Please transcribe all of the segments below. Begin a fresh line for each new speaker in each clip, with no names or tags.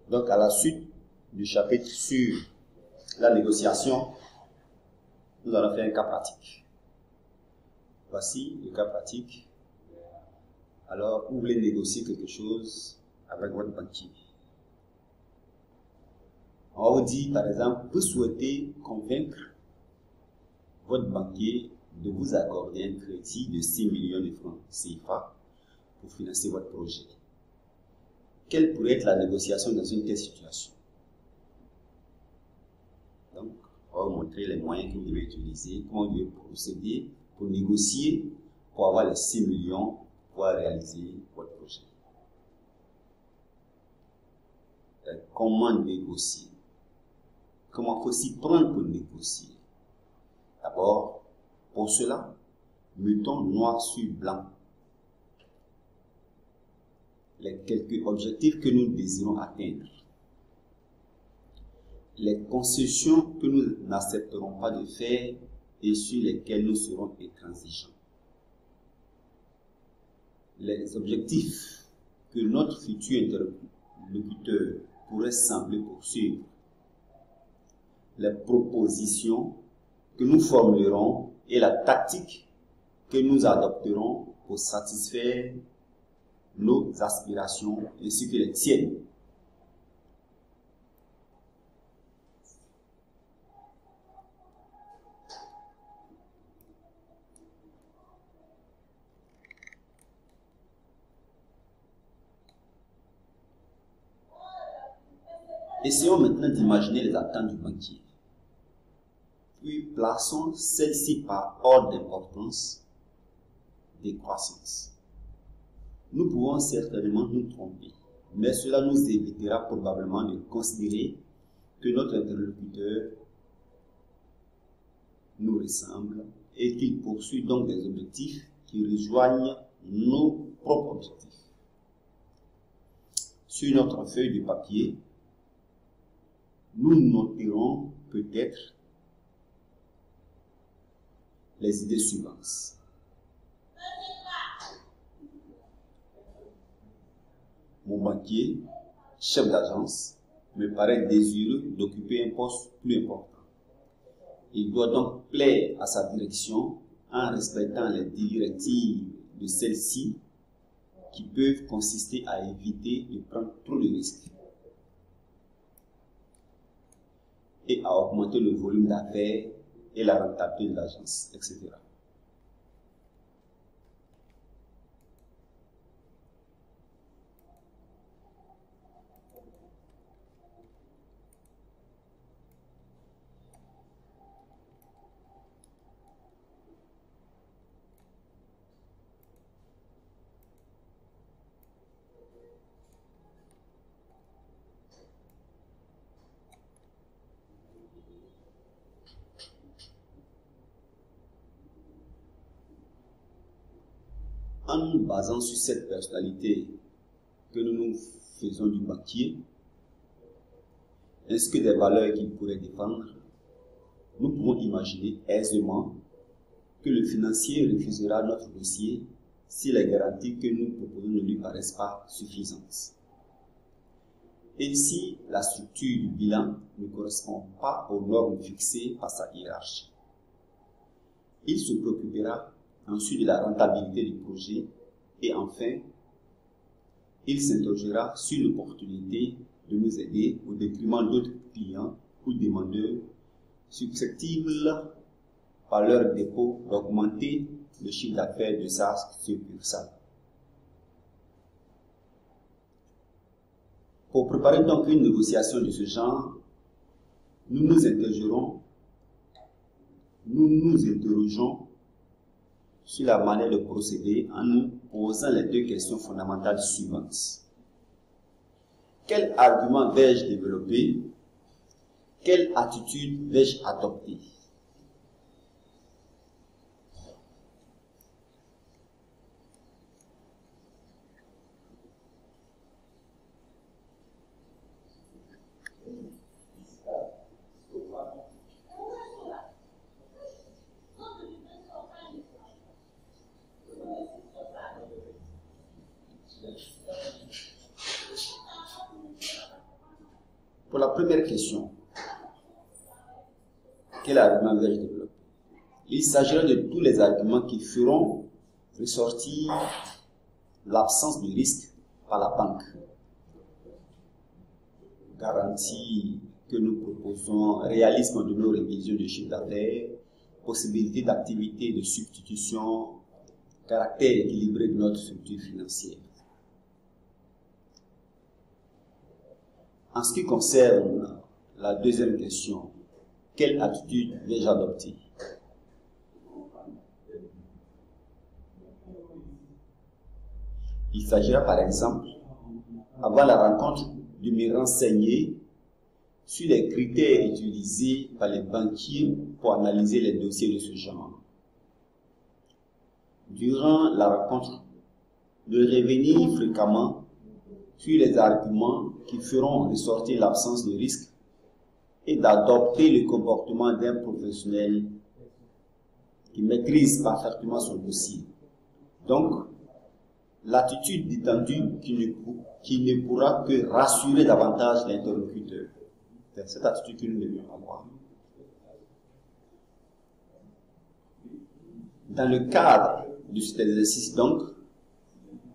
Donc, à la suite du chapitre sur la négociation, nous allons faire un cas pratique. Voici le cas pratique. Alors, vous voulez négocier quelque chose avec votre banquier. On vous dit, par exemple, vous souhaitez convaincre votre banquier de vous accorder un crédit de 6 millions de francs CFA pour financer votre projet. Quelle pourrait être la négociation dans une telle situation? Donc, on va vous montrer les moyens que vous devez utiliser, comment vous devez procéder pour négocier, pour avoir les 6 millions pour pouvoir réaliser votre projet. Comment négocier? Comment faut s'y prendre pour négocier? D'abord, pour cela, mettons noir sur blanc les quelques objectifs que nous désirons atteindre, les concessions que nous n'accepterons pas de faire et sur lesquelles nous serons intransigeants, les objectifs que notre futur interlocuteur pourrait sembler poursuivre, les propositions que nous formulerons et la tactique que nous adopterons pour satisfaire nos aspirations ainsi que les tiennes. Essayons maintenant d'imaginer les attentes du banquier. Puis plaçons celles-ci par ordre d'importance décroissance. Nous pouvons certainement nous tromper, mais cela nous évitera probablement de considérer que notre interlocuteur nous ressemble et qu'il poursuit donc des objectifs qui rejoignent nos propres objectifs. Sur notre feuille de papier, nous noterons peut-être les idées suivantes. Mon banquier, chef d'agence, me paraît désireux d'occuper un poste plus important. Il doit donc plaire à sa direction en respectant les directives de celle-ci qui peuvent consister à éviter de prendre trop de risques et à augmenter le volume d'affaires et la rentabilité de l'agence, etc. En nous basant sur cette personnalité que nous nous faisons du banquier, ainsi que des valeurs qu'il pourrait défendre, nous pouvons imaginer aisément que le financier refusera notre dossier si les garanties que nous proposons ne lui paraissent pas suffisantes. Et si la structure du bilan ne correspond pas aux normes fixées par sa hiérarchie. Il se préoccupera ensuite de la rentabilité du projet et enfin, il s'interrogera sur l'opportunité de nous aider au détriment d'autres clients ou demandeurs susceptibles par leur dépôt d'augmenter le chiffre d'affaires de sa succursale. Pour préparer donc une négociation de ce genre, nous nous interrogeons sur la manière de procéder en nous posant les deux questions fondamentales suivantes. Quel argument vais-je développer? Quelle attitude vais-je adopter? Pour la première question, quel argument vais-je développer? Il s'agira de tous les arguments qui feront ressortir l'absence de risque par la banque. Garantie que nous proposons, réalisme de nos révisions de chiffre d'affaires, possibilité d'activité de substitution, caractère équilibré de notre structure financière. En ce qui concerne la deuxième question, quelle attitude vais-je adopter? Il s'agira par exemple, avant la rencontre, de me renseigner sur les critères utilisés par les banquiers pour analyser les dossiers de ce genre. Durant la rencontre, de revenir fréquemment sur les arguments qui feront ressortir l'absence de risque et d'adopter le comportement d'un professionnel qui maîtrise parfaitement son dossier. Donc, l'attitude détendue qui ne pourra que rassurer davantage l'interlocuteur. C'est cette attitude que nous devions avoir. Dans le cadre de cet exercice, donc,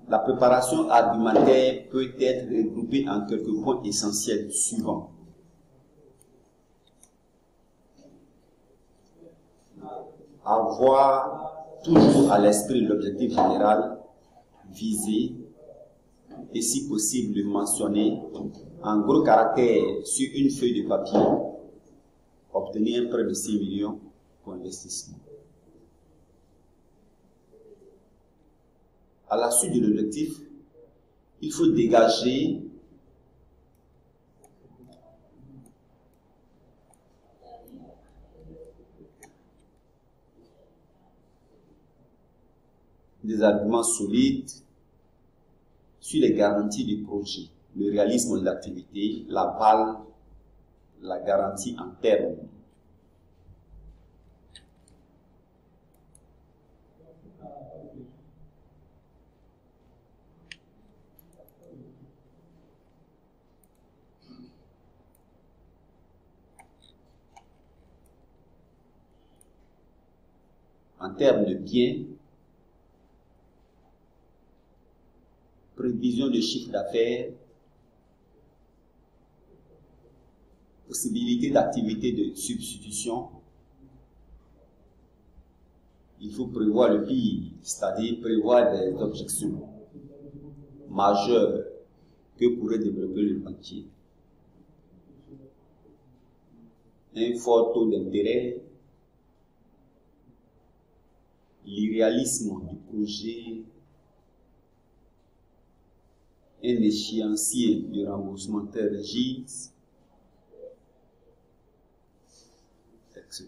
la préparation argumentaire peut être regroupée en quelques points essentiels suivants. Avoir toujours à l'esprit l'objectif général visé et si possible le mentionner en gros caractère sur une feuille de papier, obtenir un prêt de 6 millions pour investissement. À la suite de l'objectif, il faut dégager des arguments solides sur les garanties du projet, le réalisme de l'activité, l'aval, la garantie en termes. En termes de biens, prévision de chiffre d'affaires, possibilité d'activité de substitution. Il faut prévoir le pire, c'est-à-dire prévoir des objections majeures que pourrait développer le banquier. Un fort taux d'intérêt, l'irréalisme du projet, un échéancier de remboursement très rigide, etc.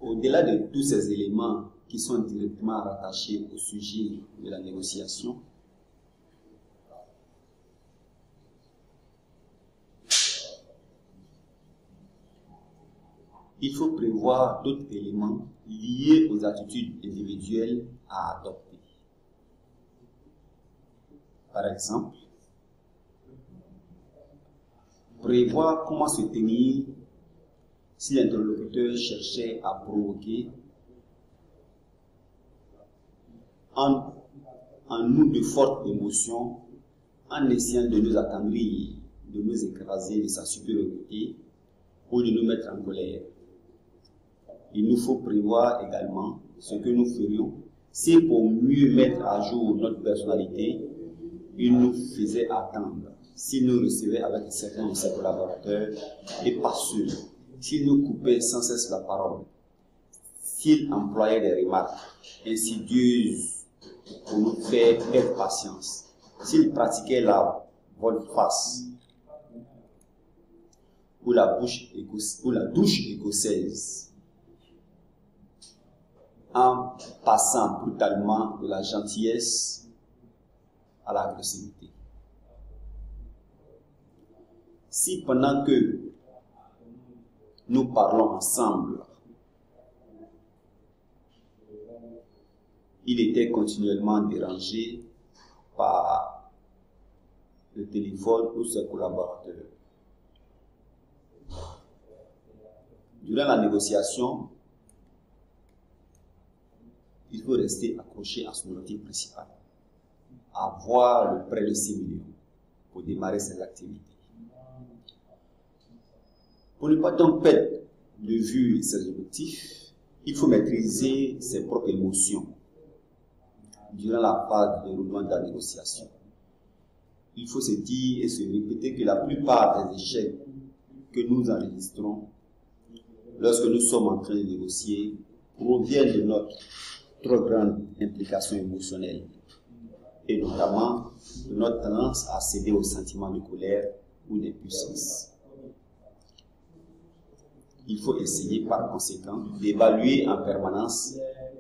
Au-delà de tous ces éléments qui sont directement rattachés au sujet de la négociation, il faut prévoir d'autres éléments liés aux attitudes individuelles à adopter. Par exemple, prévoir comment se tenir si l'interlocuteur cherchait à provoquer en nous de fortes émotions en essayant de nous attendrir, de nous écraser de sa supériorité ou de nous mettre en colère. Il nous faut prévoir également ce que nous ferions si pour mieux mettre à jour notre personnalité, il nous faisait attendre, s'il nous recevait avec certains de ses collaborateurs et pas sûr, s'il nous coupait sans cesse la parole, s'il employait des remarques insidieuses pour nous faire perdre patience, s'il pratiquait la volte-face ou la douche écossaise, en passant brutalement de la gentillesse à l'agressivité. Si pendant que nous parlons ensemble, il était continuellement dérangé par le téléphone ou ses collaborateurs. Durant la négociation, il faut rester accroché à son objectif principal, avoir le prêt de 6 millions pour démarrer ses activités. Pour ne pas donc perdre de vue ses objectifs, il faut maîtriser ses propres émotions durant la phase de déroulement de la négociation. Il faut se dire et se répéter que la plupart des échecs que nous enregistrons lorsque nous sommes en train de négocier proviennent de notre trop grande implication émotionnelle et notamment de notre tendance à céder aux sentiments de colère ou d'impuissance. Il faut essayer par conséquent d'évaluer en permanence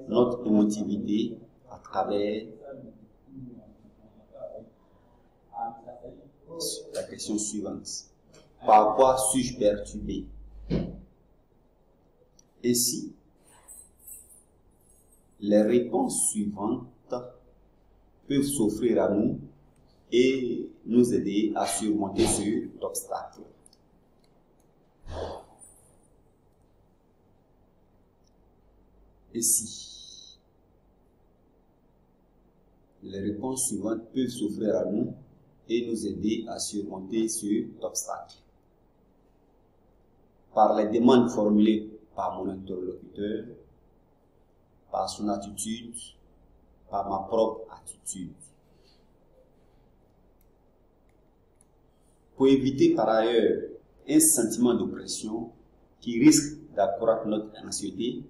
notre émotivité à travers la question suivante. Par quoi suis-je perturbé? Ainsi, les réponses suivantes peuvent s'offrir à nous et nous aider à surmonter cet obstacle. Ainsi, les réponses suivantes peuvent s'offrir à nous et nous aider à surmonter cet obstacle. Par les demandes formulées par mon interlocuteur, par son attitude, par ma propre attitude. Pour éviter par ailleurs un sentiment d'oppression qui risque d'accroître notre anxiété,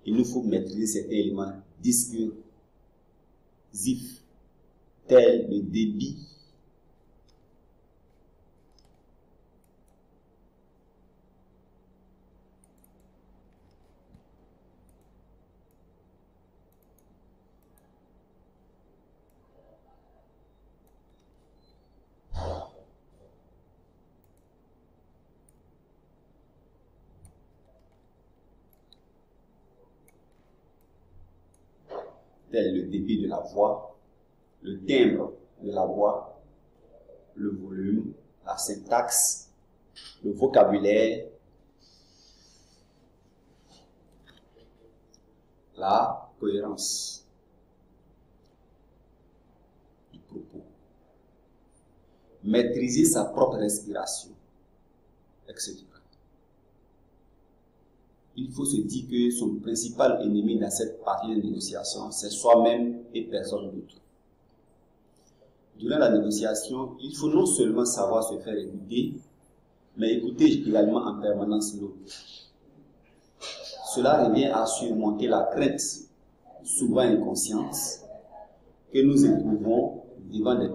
il nous faut maîtriser certains éléments discursifs, tels le débit, tel le débit de la voix, le timbre de la voix, le volume, la syntaxe, le vocabulaire, la cohérence du propos, maîtriser sa propre respiration, etc. Il faut se dire que son principal ennemi dans cette partie de négociation, c'est soi-même et personne d'autre. Durant la négociation, il faut non seulement savoir se faire écouter, mais écouter également en permanence l'autre. Cela revient à surmonter la crainte, souvent inconsciente, que nous éprouvons devant des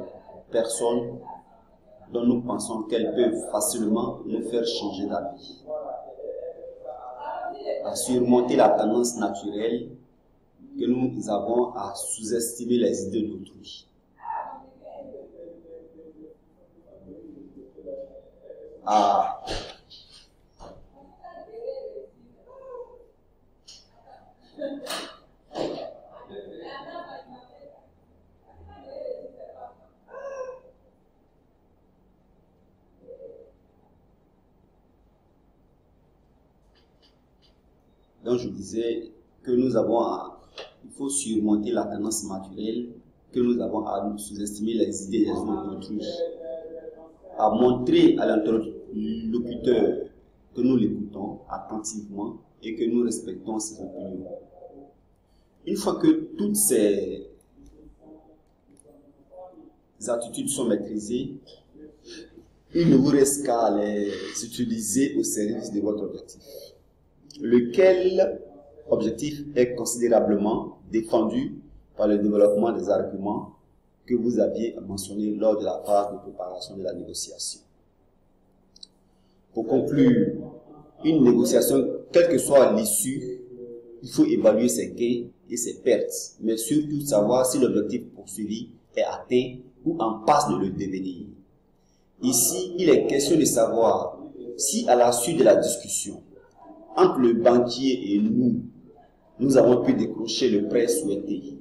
personnes dont nous pensons qu'elles peuvent facilement nous faire changer d'avis. À surmonter la tendance naturelle que nous avons à sous-estimer les idées d'autrui. Donc je disais que il faut surmonter la tendance naturelle que nous avons à nous sous-estimer les idées des autres, à montrer à l'interlocuteur que nous l'écoutons attentivement et que nous respectons ses opinions. Une fois que toutes ces attitudes sont maîtrisées, il ne vous reste qu'à les utiliser au service de votre objectif, lequel objectif est considérablement défendu par le développement des arguments que vous aviez mentionné lors de la phase de préparation de la négociation. Pour conclure, une négociation, quelle que soit l'issue, il faut évaluer ses gains et ses pertes, mais surtout savoir si l'objectif poursuivi est atteint ou en passe de le devenir. Ici, il est question de savoir si à la suite de la discussion entre le banquier et nous avons pu décrocher le prêt souhaité.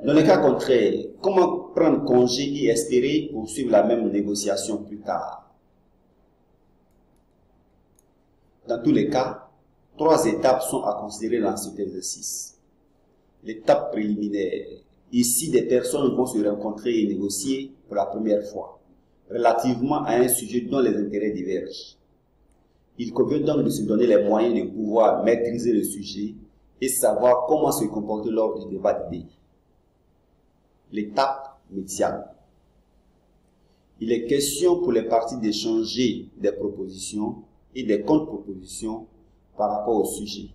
Dans le cas contraire, comment prendre congé et espérer poursuivre la même négociation plus tard? Dans tous les cas, 3 étapes sont à considérer dans cet exercice. L'étape préliminaire, ici des personnes vont se rencontrer et négocier pour la première fois, relativement à un sujet dont les intérêts divergent. Il convient donc de se donner les moyens de pouvoir maîtriser le sujet et savoir comment se comporter lors du débat d'idées. L'étape médiane. Il est question pour les parties d'échanger des propositions et des contre-propositions par rapport au sujet.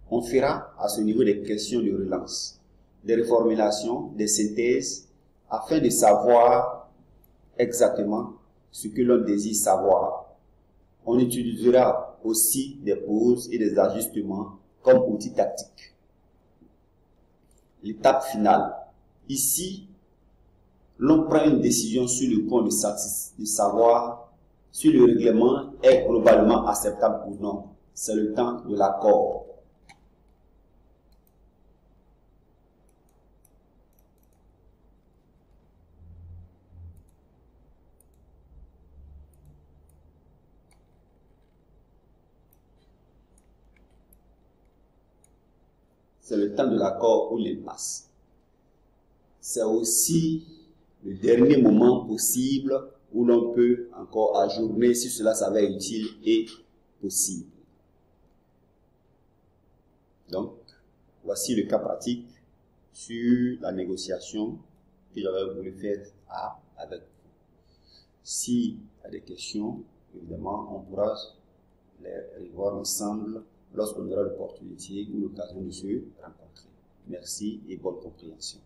On fera à ce niveau des questions de relance, des reformulations, des synthèses, afin de savoir exactement ce que l'on désire savoir. On utilisera aussi des pauses et des ajustements comme outil tactique. L'étape finale. Ici, l'on prend une décision sur le point de savoir si le règlement est globalement acceptable ou non. C'est le temps de l'accord. C'est le temps de l'accord ou l'impasse. C'est aussi le dernier moment possible où l'on peut encore ajourner si cela s'avère utile et possible. Donc, voici le cas pratique sur la négociation que j'avais voulu faire avec vous. S'il y a des questions, évidemment, on pourra les revoir ensemble lorsqu'on aura l'opportunité ou l'occasion de se rencontrer. Merci et bonne compréhension.